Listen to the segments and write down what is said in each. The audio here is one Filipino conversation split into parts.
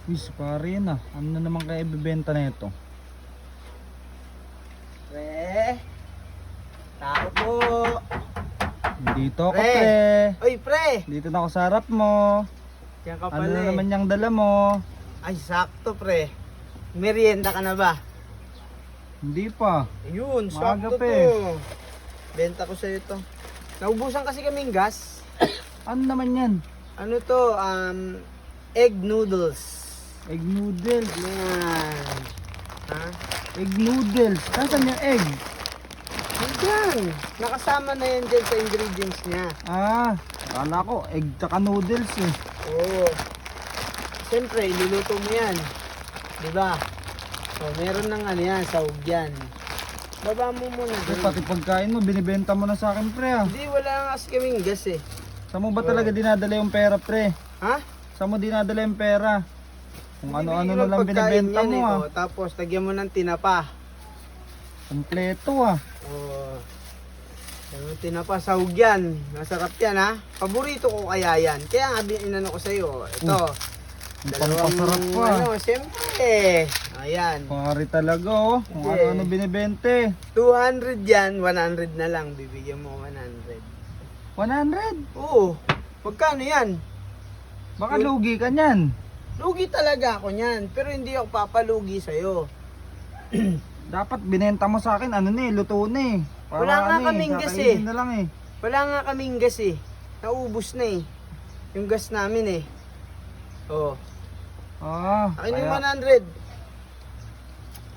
Is, pare yun ah. Ano na naman kaya ibibenta na ito? Pre, tao po. Dito ako, Pre. pre. Oy, pre. Dito na ako sa harap mo. Yan ka Ano pala na eh. naman yung dala mo? Ay, sakto, pre. Merienda ka na ba? Hindi pa. Ayun, Maaga sakto pa to. eh. Benta ko sa'yo to. Naubusan kasi kaming gas. Ano naman yan? Ano to? Egg noodles. Egg noodles. Yan. Ha? Egg noodles. Nasaan yung egg? Yan. Nakasama na yan dyan sa ingredients niya. Ah, akala ko egg tsaka noodles eh. Oo. Siyempre, iluluto mo yan. Diba? So, meron ng ano yan, sahog yan. Baba mo muna Pre, dyan. pati pagkain mo, binibenta mo na sa akin, pre ah. Hindi, wala nga kasi kaming gas eh. Saan mo ba talaga dinadala yung pera, pre? Ha? Saan mo dinadala yung pera? Kung ano-ano Bibili na ng lang pagkain binibenta yan mo eh, ah. oh. Tapos, tagyan mo ng tinapa. Kompleto ah. Oh. Yung tinapa, sahog yan. Masarap yan ha. Paborito ko kaya yan. Kaya nga inano ko sa'yo. Ito. Ang pampasarap pa. Ano, siyempre. Ayan. Pare talaga oh. Kung Sige. ano-ano binibente. 200 yan, 100 na lang. Bibigyan mo 100. 100. Oo. Magkano yan? Baka lugi ka niyan. Lugi talaga ako niyan. Pero hindi ako papalugi sa'yo. Dapat binenta mo sa akin ano na eh, luto na eh. Para Wala nga ano kaming gas kakainin eh. na lang eh. Wala nga kaming gas eh. Naubos na eh. Yung gas namin eh. Oh. Ah, Akin yung kaya, 100.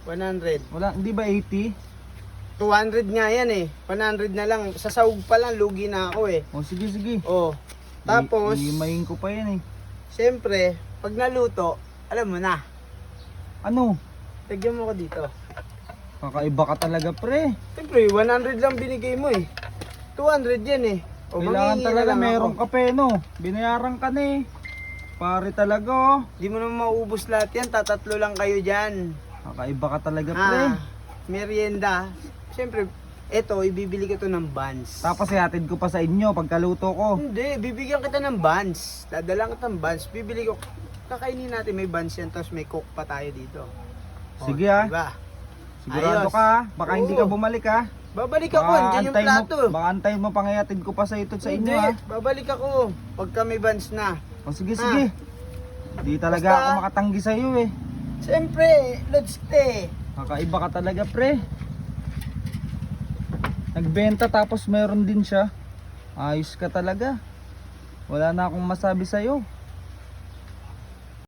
100. wala, hindi ba 80? 200 nga yan eh. 100 na lang. Sa sahog pa lang, lugi na ako eh. O sige, sige. Oh. Tapos, Iimayin ko pa yan eh. siyempre, pag naluto, alam mo na. Ano? Tagyan mo ko dito. Kakaiba ka talaga pre. Siyempre, 100 lang binigay mo eh. 200 yan eh. O, Kailangan manghihingi na talaga lang merong ako. kape no. Binayaran ka na eh. Pare talaga oh. Di mo naman maubos lahat yan. Tatatlo lang kayo dyan. Kakaiba ka talaga pre. Merienda. Siyempre, eto, ibibili ko to ng buns. Tapos ihatid ko pa sa inyo pagkaluto ko. Hindi, bibigyan kita ng buns. Dadalang kita ng buns. Bibili ko. Kakainin natin may buns yan. Tapos may coke pa tayo dito. O, Sige ah. Diba? Sigurado Ayos. ka ah. Baka hindi ka Oo. bumalik ah. Babalik ako. Andyan yung plato. Baka antayin mo pang ihatid ko pa sa ito sa inyo Hindi, ah. babalik ako. Pagka may buns na. O sige, sige. Di talaga Basta- ako makatanggi sa iyo eh. Siyempre, let's stay. Kakaiba ka talaga pre. Nagbenta tapos meron din siya. Ayos ka talaga. Wala na akong masabi sa iyo.